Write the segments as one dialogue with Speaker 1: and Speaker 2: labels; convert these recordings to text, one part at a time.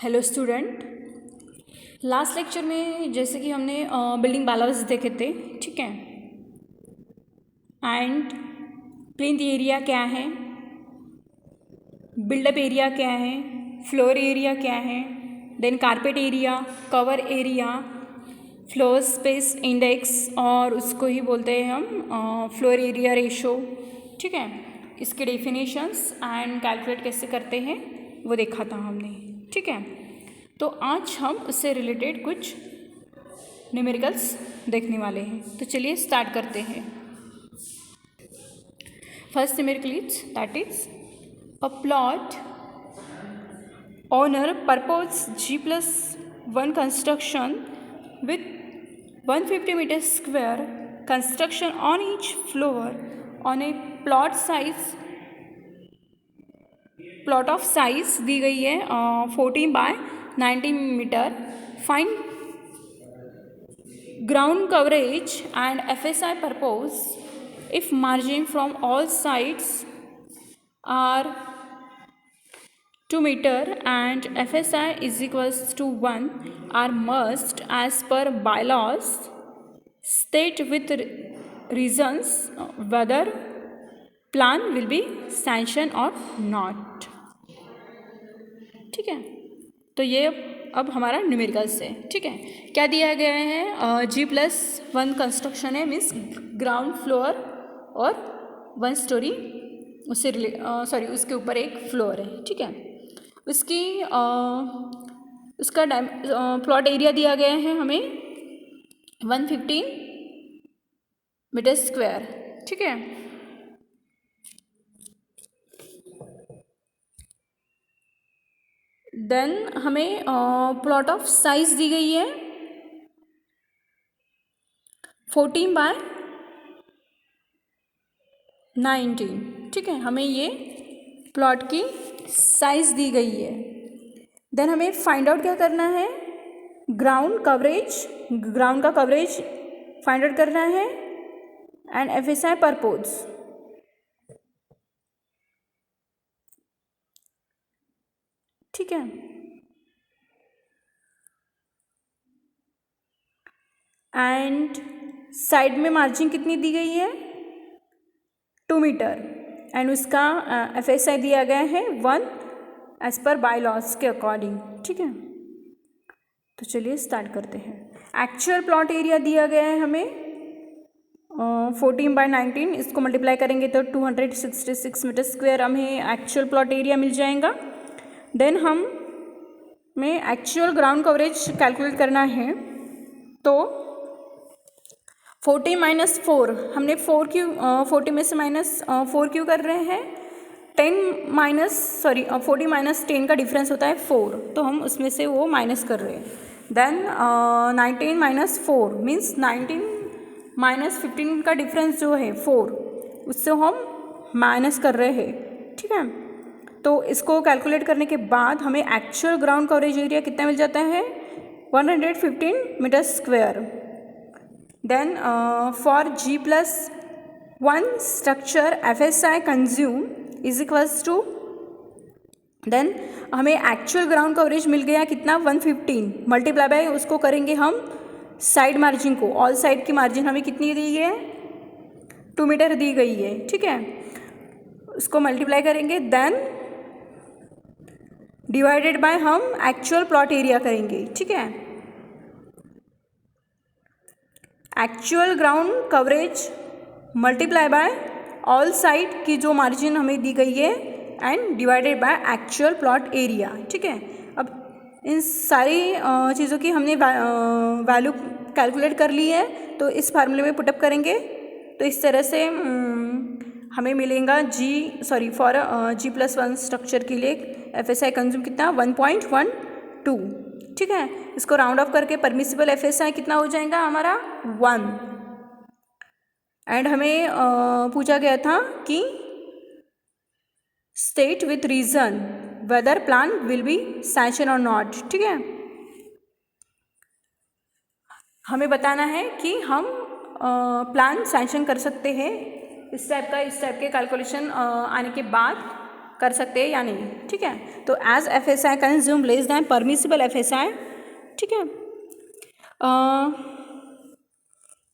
Speaker 1: Hello student. Last lecture में जैसे कि हमने बिल्डिंग बायोलॉजी देखे थे, ठीक है। एंड प्लिंथ एरिया क्या है, बिल्डअप एरिया क्या है, फ्लोर एरिया क्या है, then carpet area, cover area, floor space index और उसको ही बोलते हैं हम फ्लोर एरिया रेशो, ठीक है। इसके डेफिनेशंस एंड कैलकुलेट कैसे करते हैं वो देखा था हमने, ठीक है। तो आज हम उससे रिलेटेड कुछ न्यूमेरिकल्स देखने वाले हैं। तो चलिए स्टार्ट करते हैं। First numerical is that is a plot owner propose G+1 construction with 150 meters square construction on each floor on a plot of size दी गई है 14/90 metre. Find ground coverage and FSI purpose if margin from all sides are 2 meter and FSI is equals to 1 are must as per bylaws state with reasons whether plan will be sanctioned or not, ठीक है। तो ये अब हमारा numericals है, ठीक है। क्या दिया गया है, G+1 कंस्ट्रक्शन है, मीन्स ग्राउंड फ्लोर और 1 स्टोरी उससे उसके ऊपर एक फ्लोर है, ठीक है। उसका प्लॉट एरिया दिया गया है हमें 150 मीटर स्क्वायर, ठीक है। देन हमें प्लॉट ऑफ साइज दी गई है 14/19, ठीक है। हमें ये प्लॉट की साइज दी गई है। देन हमें फाइंड आउट क्या करना है, ग्राउंड का कवरेज फाइंड आउट करना है एंड FSI पर्पज, ठीक है। एंड साइड में मार्जिन कितनी दी गई है 2 मीटर एंड उसका FSI दिया गया है 1 एज पर बायलॉज के अकॉर्डिंग, ठीक है। तो चलिए स्टार्ट करते हैं। एक्चुअल प्लॉट एरिया दिया गया है हमें 14/19, इसको मल्टीप्लाई करेंगे तो 266 मीटर स्क्वायर हमें एक्चुअल प्लॉट एरिया मिल जाएगा। देन हमें एक्चुअल ग्राउंड कवरेज कैलकुलेट करना है, तो 40 - 4 हमने 40 में से -4 क्यों कर रहे हैं, 40 - 10 का डिफरेंस होता है 4, तो हम उसमें से वो माइनस कर रहे हैं। देन 19 - 4 मीन्स 19 - 15 का डिफरेंस जो है 4, उससे हम माइनस कर रहे हैं, ठीक है। तो इसको कैलकुलेट करने के बाद हमें एक्चुअल ग्राउंड कवरेज एरिया कितना मिल जाता है 115 metre square. Then for G+1 structure FSI consume is equals to, then हमें एक्चुअल ग्राउंड कवरेज मिल गया कितना 115, मल्टीप्लाई बाय उसको करेंगे हम साइड मार्जिन को, ऑल साइड की मार्जिन हमें कितनी दी है 2 मीटर दी गई है, ठीक है। उसको मल्टीप्लाई करेंगे, देन डिवाइडेड बाय हम एक्चुअल प्लॉट एरिया करेंगे, ठीक है। Actual ground coverage multiply by all side की जो मार्जिन हमें दी गई है and divided by actual plot area, ठीक है। अब इन सारी चीज़ों की हमने वैल्यू कैलकुलेट कर ली है, तो इस फार्मूले में पुटअप करेंगे तो इस तरह से हमें मिलेगा फॉर G+1 स्ट्रक्चर के लिए FSI कंज्यूम कितना 1.12, ठीक है। इसको राउंड ऑफ करके परमिसिबल FSI कितना हो जाएगा हमारा 1। एंड हमें पूछा गया था कि state with reason whether plan will be sanction और नॉट, ठीक है। हमें बताना है कि हम प्लान सैंक्शन कर सकते हैं इस टाइप के कैलकुलेशन आने के बाद, कर सकते हैं या नहीं, ठीक है। तो as FSI consume less than permissible FSI, ठीक है,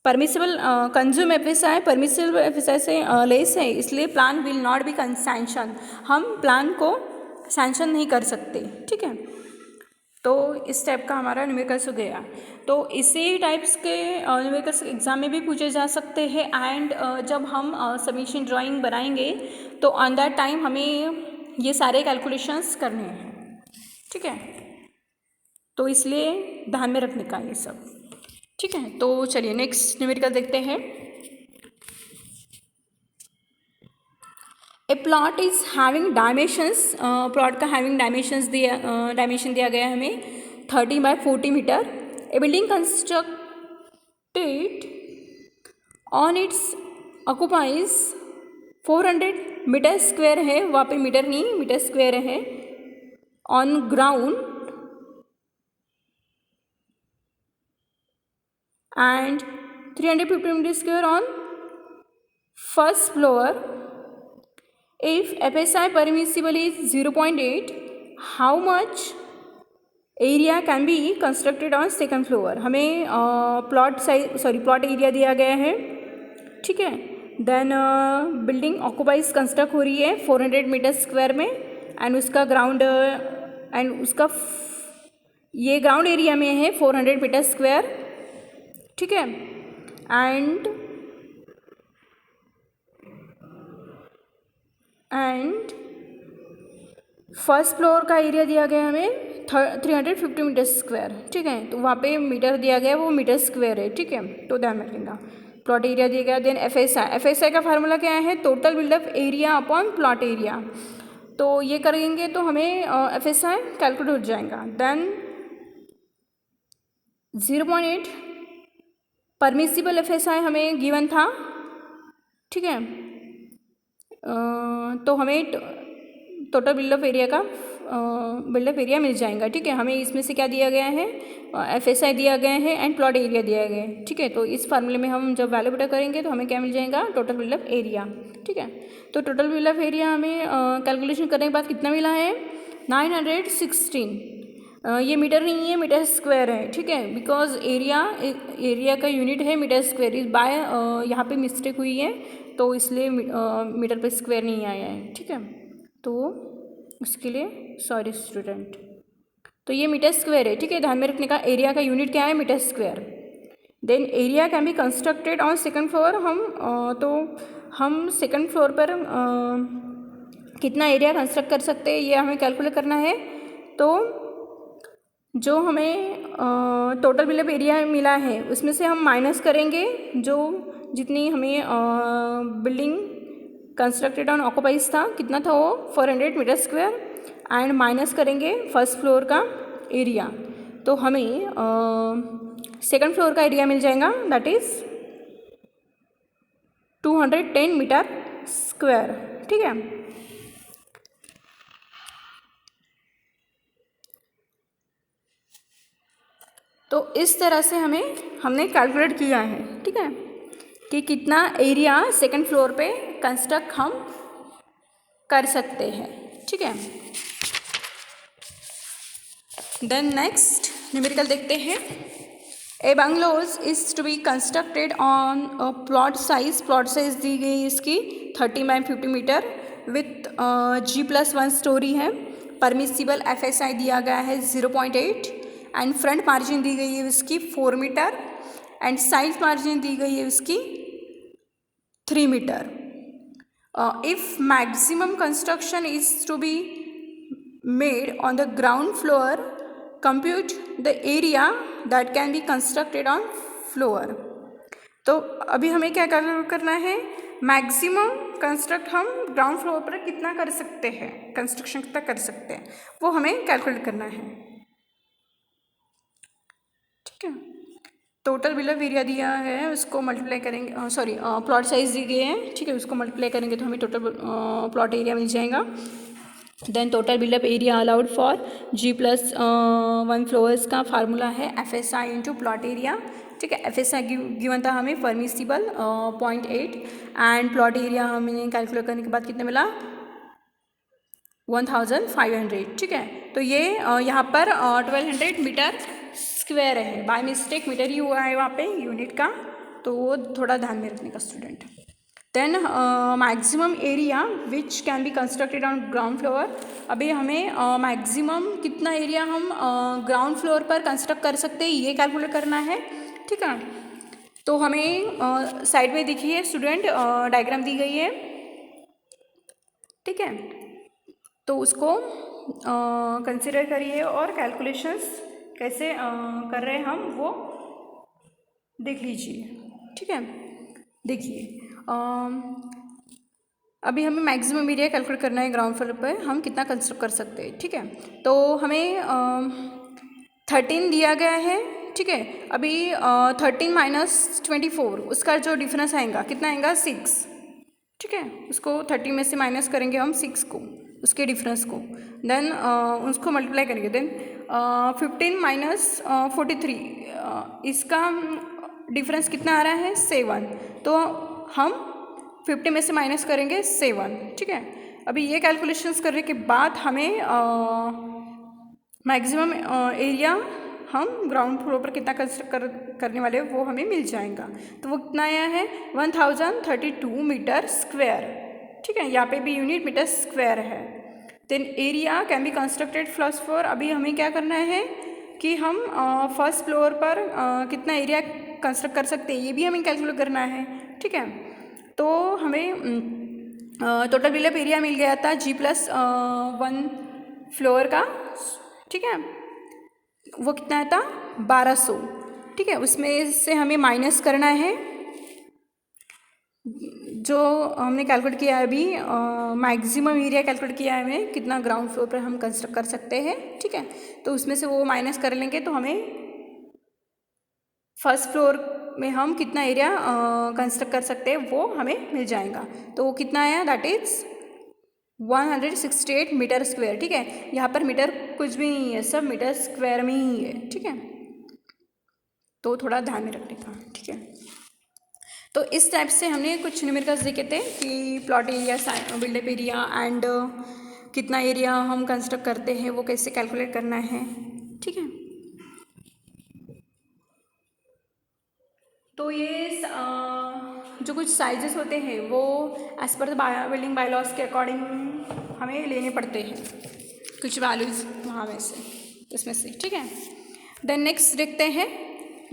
Speaker 1: permissible consume FSI permissible FSI से लेस है, इसलिए plan will not be sanction, हम प्लान को सैंक्शन नहीं कर सकते, ठीक है। तो इस टाइप का हमारा न्यूमेरिकल्स हो गया। तो इसी टाइप्स के न्यूमेरिकल्स एग्जाम में भी पूछे जा सकते हैं। एंड जब हम सबमिशन ड्राइंग बनाएंगे तो ऑन दैट टाइम हमें ये सारे कैलकुलेशंस करने हैं, ठीक है। तो इसलिए ध्यान में रखने का ये सब, ठीक है। तो चलिए नेक्स्ट न्यूमेरिकल देखते हैं। A plot is having dimensions, plot का हैविंग डायमेंशंस डायमेंशन दिया गया है हमें 30x40 metre. A building constructed on its occupies 400 metre square है, वहाँ पे मीटर नहीं मीटर स्क्वायर है, on ground and 350 meter square on first floor. If FSI permissible is 0.8, how much area can be constructed on second floor? हमें plot area दिया गया है, ठीक है। देन बिल्डिंग ऑक्यूपाइज कंस्ट्रक्ट हो रही है 400 मीटर स्क्वायर में, एंड उसका ग्राउंड एंड उसका ये ग्राउंड एरिया में है 400 मीटर स्क्वायर, ठीक है। एंड फर्स्ट फ्लोर का एरिया दिया गया हमें 350 मीटर स्क्वायर, ठीक है। तो वहाँ पे मीटर दिया गया है, वो मीटर स्क्वायर है, ठीक है। तो ध्यान रखिएगा, प्लॉट एरिया दिया गया। देन FSI का फार्मूला क्या है, total built up area upon plot area. तो ये करेंगे तो हमें FSI कैलकुलेट हो जाएगा। देन 0.8 परमिसिबल FSI हमें गिवन था, ठीक है। तो हमें टोटल बिल्डअप एरिया का बिल्डअप एरिया मिल जाएगा, ठीक है। हमें इसमें से क्या दिया गया है, FSI दिया गया है एंड प्लॉट एरिया दिया गया है, ठीक है। तो इस फार्मूले में हम जब वैल्यू पुट करेंगे तो हमें क्या मिल जाएगा, टोटल बिल्डअप एरिया, ठीक है। तो टोटल बिल्डअप एरिया हमें कैलकुलेशन करने के बाद कितना मिला है, 916। ये मीटर नहीं है, मीटर स्क्वायर है, ठीक है। बिकॉज एरिया का यूनिट है मीटर स्क्वायर, इस बाय यहाँ पे मिस्टेक हुई है, तो इसलिए मीटर पे स्क्वायर नहीं आया है, ठीक है। तो उसके लिए सॉरी स्टूडेंट, तो ये मीटर स्क्वायर है, ठीक है। ध्यान में रखने का, एरिया का यूनिट क्या है, metre square. Then area can be constructed on second floor. हम सेकंड फ्लोर पर कितना एरिया कंस्ट्रक्ट कर सकते हैं, ये हमें कैलकुलेट करना है। तो जो हमें टोटल बिल्डअप एरिया मिला है उसमें से हम माइनस करेंगे जो जितनी हमें बिल्डिंग कंस्ट्रक्टेड ऑन ऑक्यूपाइज था, कितना था वो 400 मीटर स्क्वायर, एंड माइनस करेंगे फर्स्ट फ्लोर का एरिया। तो हमें सेकंड फ्लोर का एरिया मिल जाएगा, दैट इज़ 210 मीटर स्क्वायर, ठीक है। तो इस तरह से हमने कैलकुलेट किया है, ठीक है, कि कितना एरिया सेकंड फ्लोर पे कंस्ट्रक्ट हम कर सकते हैं, ठीक है। देन नेक्स्ट न्यूमेरिकल देखते हैं। A bungalows is to be constructed on plot size दी गई इसकी 30x50 metre with G+1 storey है। परमिसिबल FSI दिया गया है 0.8 एंड फ्रंट मार्जिन दी गई है इसकी 4 मीटर एंड साइड मार्जिन दी गई है इसकी 3 metre. If maximum construction is to be made on the ground floor, compute the area that can be constructed on floor. तो अभी हमें क्या करना है, मैक्सिमम कंस्ट्रक्ट हम ग्राउंड फ्लोर पर कितना कर सकते हैं, कंस्ट्रक्शन कितना कर सकते हैं, वो हमें कैलकुलेट करना है, ठीक है। टोटल बिल्डअप एरिया दिया है, उसको मल्टीप्लाई करेंगे, प्लॉट साइज दी गई है, ठीक है, उसको मल्टीप्लाई करेंगे तो हमें टोटल प्लॉट एरिया मिल जाएगा। Then total built up area allowed for G+1 floors का फार्मूला है FSI इंटू प्लॉट एरिया, ठीक है। FSI गिवन था हमें परमिसिबल 0.8 एंड प्लॉट एरिया हमने कैलकुलेट करने के बाद कितना मिला 1500, ठीक है। तो ये यहाँ पर 1200 मीटर स्क्वायर है, बाय मिस्टेक मीटर ही हुआ है वहाँ पे यूनिट का, तो वो थोड़ा ध्यान में रखने का student. Then maximum area which can be constructed on ground floor. अभी हमें मैक्सिमम कितना एरिया हम ग्राउंड फ्लोर पर कंस्ट्रक्ट कर सकते हैं ये कैलकुलेट करना है, ठीक है। तो हमें साइड में दिखिए स्टूडेंट, डायग्राम दी गई है, ठीक है। तो उसको कंसिडर करिए और कैलकुलेशंस कैसे कर रहे हैं हम वो देख लीजिए, ठीक है। देखिए अभी हमें मैक्सिमम एरिया कैलकुलेट करना है ग्राउंड फ्लोर पर हम कितना कंस्ट्रक्ट कर सकते हैं, ठीक है। तो हमें 13 दिया गया है, ठीक है। अभी 13 माइनस 24 उसका जो डिफरेंस आएगा कितना आएगा 6, ठीक है। उसको 30 में से माइनस करेंगे हम 6 को, उसके डिफरेंस को, देन उसको मल्टीप्लाई करेंगे, देन 15 माइनस 43 इसका डिफरेंस कितना आ रहा है 7, तो हम 50 में से माइनस करेंगे 7, ठीक है। अभी ये कैलकुलेशंस करने के बाद हमें मैक्सिमम एरिया हम ग्राउंड फ्लोर पर कितना कंस्ट्रक्ट करने वाले हैं वो हमें मिल जाएगा। तो वो कितना आया है 1032 मीटर स्क्वायर, ठीक है। यहाँ पे भी यूनिट मीटर स्क्वायर है। Then area can be constructed first floor. अभी हमें क्या करना है कि हम फर्स्ट फ्लोर पर कितना एरिया कंस्ट्रक्ट कर सकते हैं ये भी हमें कैलकुलेट करना है, ठीक है। तो हमें टोटल बिल्डअप एरिया मिल गया था G+1 फ्लोर का, ठीक है। वो कितना था 1200, ठीक है। उसमें से हमें माइनस करना है जो हमने कैलकुलेट किया है अभी, मैक्सिमम एरिया कैलकुलेट किया है हमें कितना ग्राउंड फ्लोर पर हम कंस्ट्रक्ट कर सकते हैं, ठीक है। तो उसमें से वो माइनस कर लेंगे तो हमें फर्स्ट फ्लोर में हम कितना एरिया कंस्ट्रक्ट कर सकते हैं वो हमें मिल जाएगा। तो वो कितना आया दैट इज़ 168 मीटर स्क्वायर, ठीक है। यहाँ पर मीटर कुछ भी नहीं है, सब मीटर स्क्वायर में ही है, ठीक है। तो थोड़ा ध्यान में रखने का, ठीक है। तो इस टाइप से हमने कुछ न्यूमेरिकल्स देखे थे कि plot area, built up area and कितना एरिया हम कंस्ट्रक्ट करते हैं वो कैसे कैलकुलेट करना है, ठीक है। तो ये जो कुछ साइजेस होते हैं वो as per the building bylaws के अकॉर्डिंग हमें लेने पड़ते हैं, कुछ वैल्यूज वहाँ में से उसमें से, ठीक है। देन नेक्स्ट देखते हैं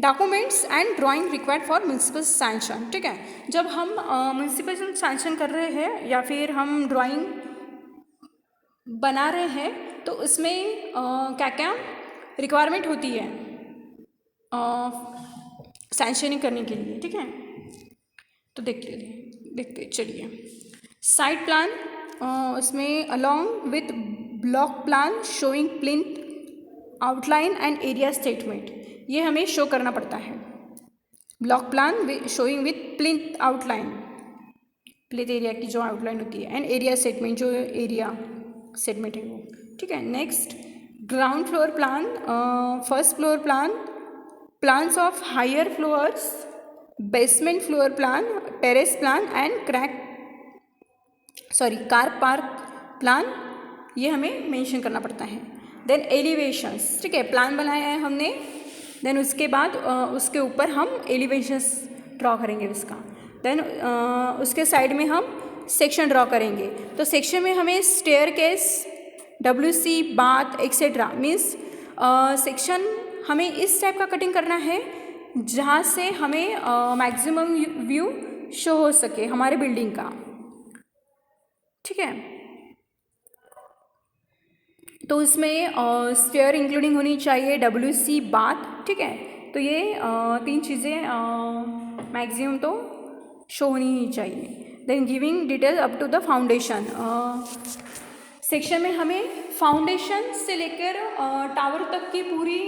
Speaker 1: documents and drawing required for municipal sanction, ठीक है। जब हम म्यूनसिपल सैंक्शन कर रहे हैं या फिर हम ड्राइंग बना रहे हैं तो उसमें क्या क्या रिक्वायरमेंट होती है सैंक्शनिंग करने के लिए, ठीक है। तो देखते चलिए साइट प्लान, उसमें along with block plan showing plinth outline and area statement, ये हमें शो करना पड़ता है। Block plan showing with plinth outline, plinth area की जो आउटलाइन होती है, एंड एरिया स्टेटमेंट जो एरिया स्टेटमेंट है वो, ठीक है। Next ground floor plan, first floor plan, plans of higher floors, basement floor plan, terrace plan and car park plan, ये हमें मेंशन करना पड़ता है। देन एलिवेशंस, ठीक है, प्लान बनाया है हमने, देन उसके बाद उसके ऊपर हम एलिवेशंस ड्रॉ करेंगे उसका। देन उसके साइड में हम सेक्शन ड्रॉ करेंगे। तो सेक्शन में हमें staircase, WC, bath etcetera, means section हमें इस टाइप का कटिंग करना है जहाँ से हमें मैक्सिमम व्यू शो हो सके हमारे बिल्डिंग का, ठीक है। तो उसमें स्टेयर इंक्लूडिंग होनी चाहिए, WC, बाथ, ठीक है। तो ये 3 चीज़ें मैक्सिमम तो शो होनी ही चाहिए। Then giving detail up to the foundation, section में हमें फाउंडेशन से लेकर टावर तक की पूरी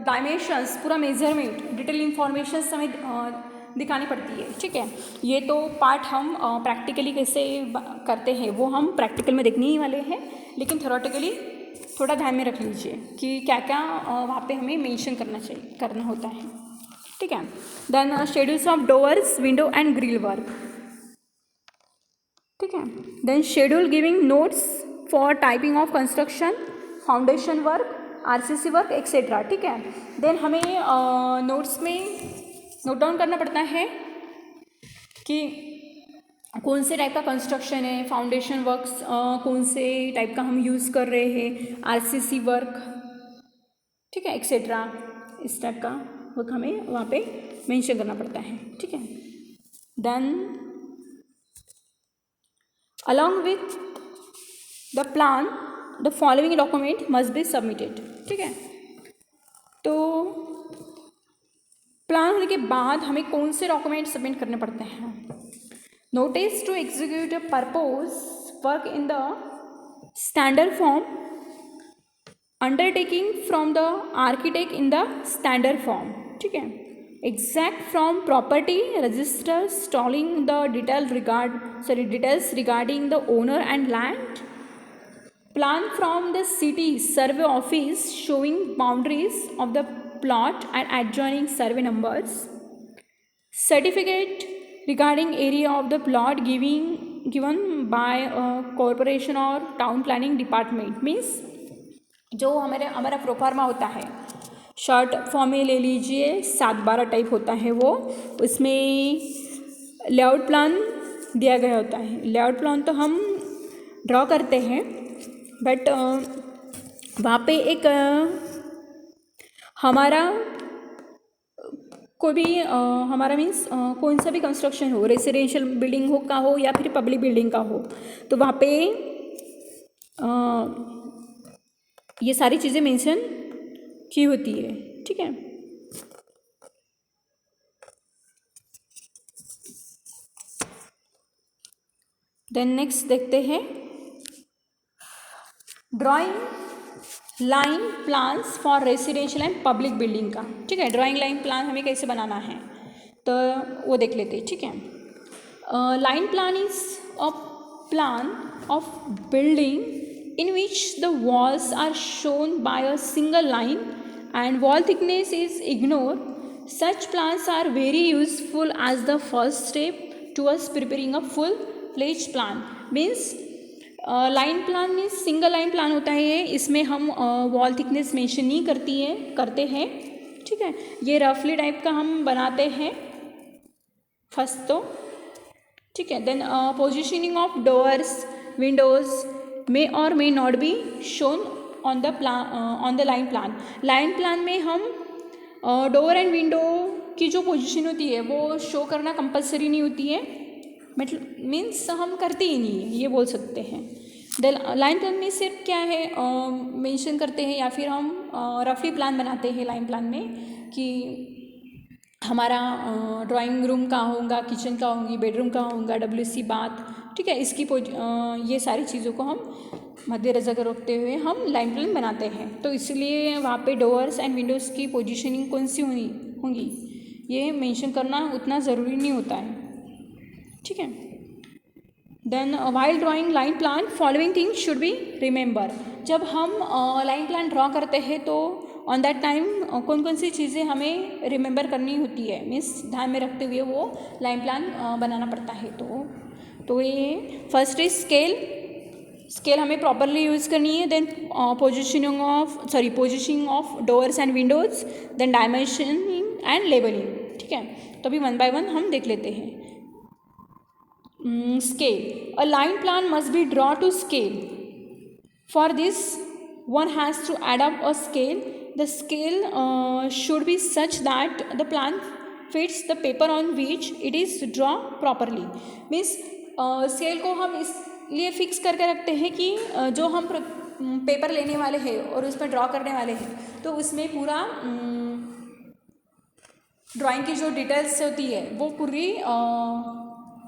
Speaker 1: डायमेंशंस, पूरा मेजरमेंट, डिटेल इंफॉर्मेशन हमें दिखानी पड़ती है, ठीक है। ये तो पार्ट हम प्रैक्टिकली कैसे करते हैं वो हम प्रैक्टिकल में देखने ही वाले हैं, लेकिन थ्योरेटिकली थोड़ा ध्यान में रख लीजिए कि क्या क्या वहाँ पे हमें मेंशन करना होता है, ठीक है। Then schedules of doors, window and grill work, ठीक है। Then schedule giving notes for typing of construction, foundation work, RCC work etcetera, ठीक है। देन हमें नोट्स में नोट डाउन करना पड़ता है कि कौन से टाइप का कंस्ट्रक्शन है, फाउंडेशन वर्क्स कौन से टाइप का हम यूज़ कर रहे हैं, आरसीसी वर्क, ठीक है, एक्सेट्रा, इस टाइप का वर्क हमें वहाँ पे मेंशन करना पड़ता है, ठीक है। Then along with the plan the following document must be submitted, ठीक है। तो प्लान होने के बाद हमें कौन से डॉक्यूमेंट सबमिट करने पड़ते हैं? Notice to execute a purpose work in the standard form, undertaking from the architect in the standard form, ठीक है। Exact from property register stalling the details regarding the owner and land, plan from the city survey office showing boundaries of the plot and adjoining survey numbers, certificate regarding area of the plot given by a corporation or town planning department, means जो हमारा proforma होता है, short form में ले लीजिए 7/12 type होता है वो, उसमें लेआउट प्लान दिया गया होता है। लेआउट प्लान तो हम ड्रॉ करते हैं, बट वहाँ पे एक हमारा कोई भी हमारा मीन्स कौन सा भी कंस्ट्रक्शन हो, रेसिडेंशियल बिल्डिंग का हो या फिर पब्लिक बिल्डिंग का हो, तो वहाँ पे ये सारी चीज़ें मेंशन की होती है, ठीक है। देन नेक्स्ट देखते हैं drawing line plans for residential and public building का, ठीक है। ड्राइंग लाइन प्लान हमें कैसे बनाना है तो वो देख लेते हैं, ठीक है। Line plan is a plan of building in which the walls are shown by a single line and wall thickness is ignore. Such plans are very useful as the first step towards preparing a full fledged plan. Means line plan means single line plan होता है, इसमें हम wall thickness mention नहीं करते हैं, ठीक है। ये रफली टाइप का हम बनाते हैं फर्स्ट तो, ठीक है। Then positioning of doors windows may और may not be shown on the line plan. Line plan में हम डोर एंड विंडो की जो पोजीशन होती है वो शो करना कंपलसरी नहीं होती है, मतलब मीन्स हम करते ही नहीं है, ये बोल सकते हैं। द लाइन प्लान में सिर्फ क्या है मेंशन करते हैं या फिर हम रफली प्लान बनाते हैं लाइन प्लान में कि हमारा ड्राइंग रूम कहाँ होगा, किचन कहाँ होगी, बेडरूम कहाँ होगा, WC बाथ, ठीक है। इसकी ये सारी चीज़ों को हम मद्देनजर रखते हुए हम लाइन प्लान बनाते हैं, तो इसलिए वहाँ पे डोर्स एंड विंडोज़ की पोजीशनिंग कौन सी होंगी ये मेंशन करना उतना ज़रूरी नहीं होता है, ठीक है। Then while drawing line plan following thing should be remember. जब हम लाइन प्लान ड्रॉ करते हैं तो ऑन दैट टाइम कौन कौन सी चीज़ें हमें रिमेंबर करनी होती है, मीन्स ध्यान में रखते हुए वो लाइन प्लान बनाना पड़ता है। तो ये फर्स्ट इज स्केल हमें प्रॉपरली यूज़ करनी है। Then positioning of doors and windows, then dimensioning and labelling, ठीक है। तो अभी 1 by 1 हम देख लेते हैं। Scale. A line plan must be drawn to scale. For this, one has to adapt a scale. The scale should be such that the plan fits the paper on which it is drawn properly. Means scale को हम इसलिए fix करके रखते हैं कि जो हम paper लेने वाले हैं और उस पर ड्रॉ करने वाले हैं तो उसमें पूरा ड्राइंग की जो डिटेल्स होती है वो पूरी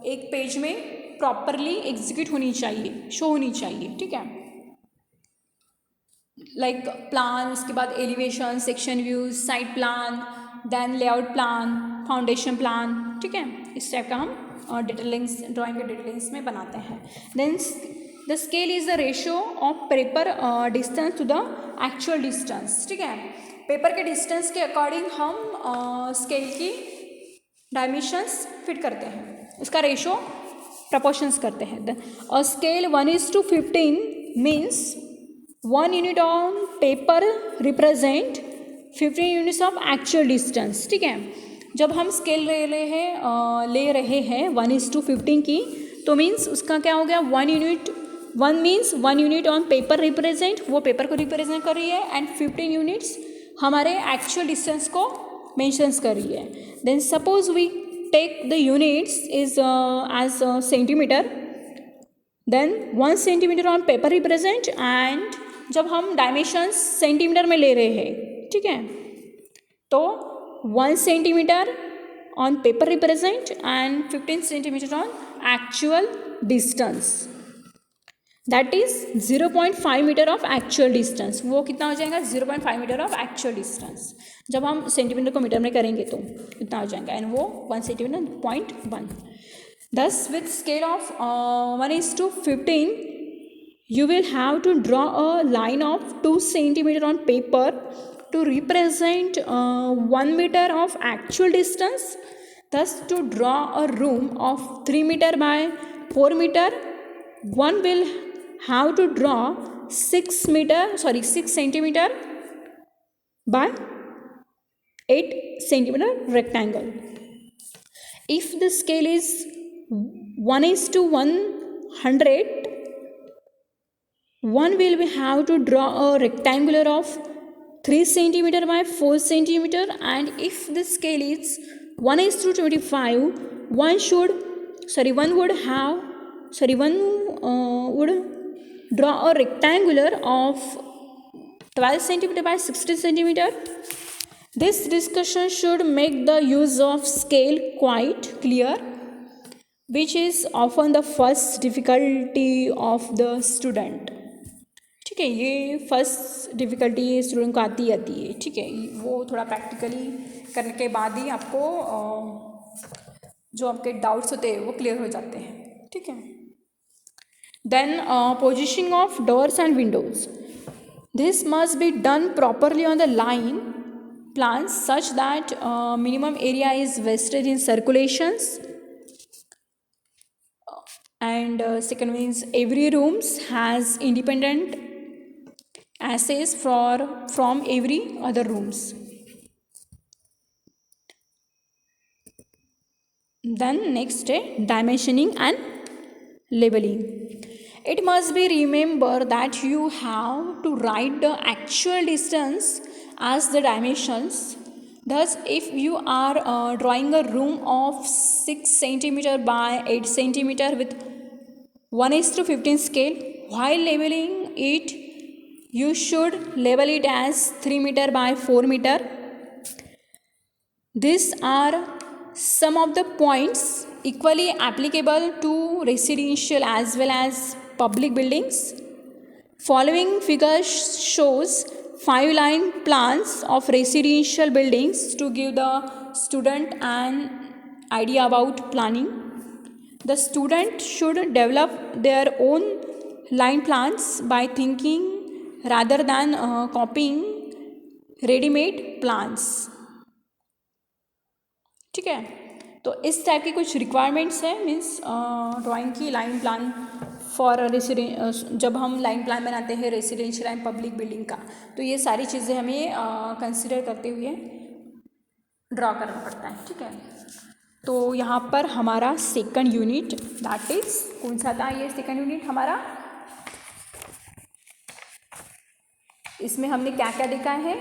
Speaker 1: एक पेज में प्रॉपरली एग्जीक्यूट होनी चाहिए, शो होनी चाहिए, ठीक है। लाइक प्लान, उसके बाद elevation, section views, side plan, then layout plan, foundation plan, ठीक है। इस टाइप का हम डिटेलिंग्स ड्राइंग के डिटेलिंग्स में बनाते हैं। Then the scale is the ratio of paper distance to the actual distance, ठीक है। पेपर के डिस्टेंस के अकॉर्डिंग हम स्केल की डायमेंशंस फिट करते हैं, उसका रेशो प्रपोर्शंस करते हैं। Scale 1:15 means 1 unit on paper represent 15 units of actual distance. ठीक है, जब हम स्केल ले रहे हैं 1:15 की, तो मीन्स उसका क्या हो गया, 1 unit, 1 unit on paper represent, वो पेपर को रिप्रेजेंट कर रही है, एंड 15 यूनिट्स हमारे एक्चुअल डिस्टेंस को मेंशंस कर रही है. Then suppose we take the units is as centimetre, then 1 centimetre on paper represent, and जब हम डायमेंशंस सेंटीमीटर में ले रहे हैं, ठीक है, तो 1 centimetre on paper represent and 15 centimetre on actual distance, that is 0.5 metre of actual distance. वो कितना हो जाएगा, 0.5 मीटर ऑफ एक्चुअल डिस्टेंस. जब हम सेंटीमीटर को मीटर में करेंगे तो कितना हो जाएगा, एंड वो 1 centimetre 0.1. Thus, with scale of 1:15, you will have to draw a line of 2 centimeter on paper to represent 1 meter of actual distance. Thus, to draw a room of 3 meter by 4 meter, one will have to draw 6 centimeter by 8 centimeter rectangle. If the scale is 1:100, one will have to draw a rectangular of 3 centimeter by 4 centimeter, and if the scale is 1:25, one would draw a rectangular of 12 centimeter by 60 centimeter. This discussion should make the use of scale quite clear, which is often the first difficulty of the student. ठीक है, ये first difficulty student को आती है. ठीक है, वो थोड़ा प्रैक्टिकली करने के बाद ही आपको जो आपके डाउट्स होते हैं वो क्लियर हो जाते हैं. ठीक है. Then positioning of doors and windows, this must be done properly on the line plans such that minimum area is wasted in circulations, and second means every rooms has independent access from every other rooms. Then next dimensioning and labeling. It must be remembered that you have to write the actual distance as the dimensions. Thus, if you are drawing a room of 6 centimeter by 8 centimeter with 1:15 scale, while labeling it, you should label it as 3 meter by 4 meter. These are some of the points equally applicable to residential as well as public buildings. Following figure shows 5 line plans of residential buildings to give the student an idea about planning. The student should develop their own line plans by thinking rather than copying ready-made plans. ठीक है, तो इस type की कुछ requirements है, means drawing की line plan for जब हम लाइन प्लान बनाते हैं रेसिडेंशियल एंड पब्लिक बिल्डिंग का, तो ये सारी चीज़ें हमें कंसिडर करते हुए ड्रॉ करना पड़ता है. ठीक है, तो यहाँ पर हमारा सेकंड यूनिट, दैट इज कौन सा था, ये सेकंड यूनिट हमारा, इसमें हमने क्या क्या देखा है,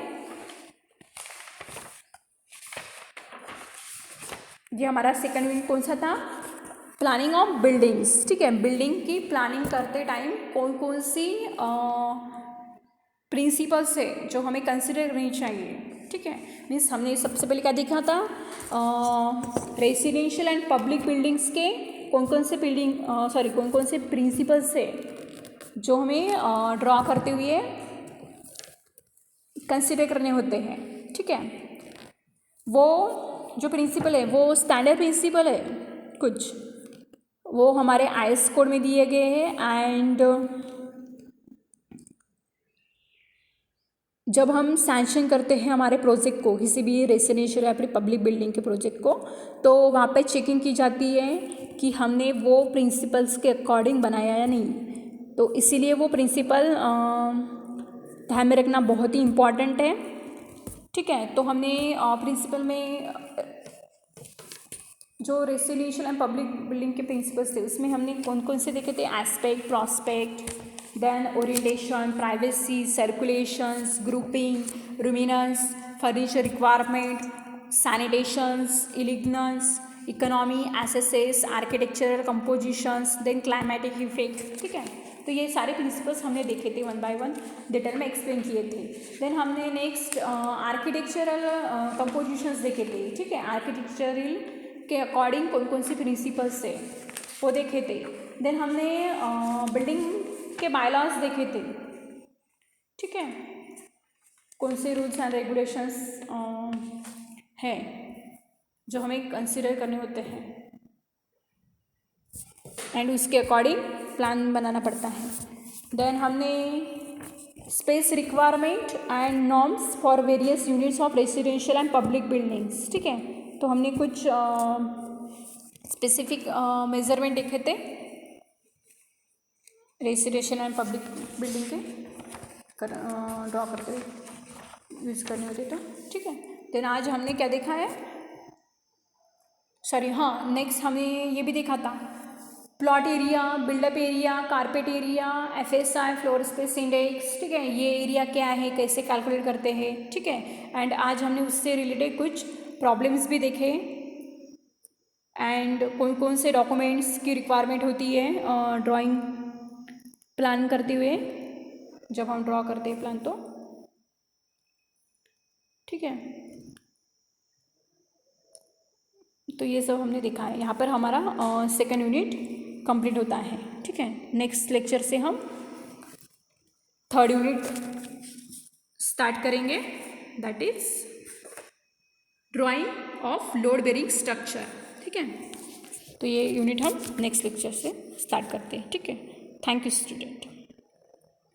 Speaker 1: ये हमारा सेकंड यूनिट कौन सा था, प्लानिंग ऑफ बिल्डिंग्स. ठीक है, बिल्डिंग की प्लानिंग करते टाइम कौन कौन सी प्रिंसिपल्स है जो हमें कंसिडर करनी चाहिए. ठीक है, मीन्स हमने सबसे पहले क्या देखा था, रेसिडेंशियल एंड पब्लिक बिल्डिंग्स के कौन कौन से प्रिंसिपल्स है जो हमें ड्रॉ करते हुए कंसिडर करने होते हैं. ठीक है, वो जो प्रिंसिपल है वो स्टैंडर्ड प्रिंसिपल है कुछ, वो हमारे IS कोड में दिए गए हैं. एंड जब हम सैंक्शन करते हैं हमारे प्रोजेक्ट को, किसी भी रेसिडेंशियल या फिर पब्लिक बिल्डिंग के प्रोजेक्ट को, तो वहाँ पे चेकिंग की जाती है कि हमने वो प्रिंसिपल्स के अकॉर्डिंग बनाया या नहीं. तो इसीलिए वो प्रिंसिपल ध्यान में रखना बहुत ही इम्पॉर्टेंट है, ठीक है। तो हमने प्रिंसिपल में जो रेसिडेंशियल एंड पब्लिक बिल्डिंग के प्रिंसिपल्स थे उसमें हमने कौन कौन से देखे थे, aspect, prospect, then orientation, privacy, circulations, grouping, roominess, furniture requirement, sanitations, elegance, economy, accesses, architectural compositions, then climatic effect, ठीक है। तो ये सारे प्रिंसिपल्स हमने देखे थे वन बाय वन, डिटेल में एक्सप्लेन किए थे। देन हमने नेक्स्ट आर्किटेक्चरल कंपोजिशंस देखे थे, ठीक है। आर्किटेक्चरल के अकॉर्डिंग कौन कौन से प्रिंसिपल्स थे वो देखे थे। देन हमने बिल्डिंग के बायलॉज देखे थे, ठीक है। कौन से रूल्स एंड रेगुलेशंस हैं जो हमें कंसिडर करने होते हैं एंड उसके अकॉर्डिंग प्लान बनाना पड़ता है। देन हमने space requirement and norms for various units of residential and public buildings, ठीक है। तो हमने कुछ स्पेसिफिक मेजरमेंट देखे थे रेसिडेंशियल एंड पब्लिक बिल्डिंग के ड्रॉ करते यूज़ करने होते तो, ठीक है। देन आज हमने क्या देखा है, सॉरी हाँ, नेक्स्ट हमने ये भी देखा था plot area, built up area, carpet area, FSI, floor space index, ठीक है। ये एरिया क्या है, कैसे कैलकुलेट करते हैं, ठीक है। एंड आज हमने उससे रिलेटेड कुछ प्रॉब्लम्स भी देखे एंड कौन कौन से डॉक्यूमेंट्स की रिक्वायरमेंट होती है ड्राइंग प्लान करते हुए, जब हम ड्रॉ करते हैं प्लान तो, ठीक है। तो ये सब हमने देखा है। यहाँ पर हमारा सेकेंड यूनिट कंप्लीट होता है, ठीक है। नेक्स्ट लेक्चर से हम थर्ड यूनिट स्टार्ट करेंगे, that is drawing of load bearing structure, ठीक है। तो ये यूनिट हम नेक्स्ट लेक्चर से स्टार्ट करते हैं, ठीक है। Thank you student.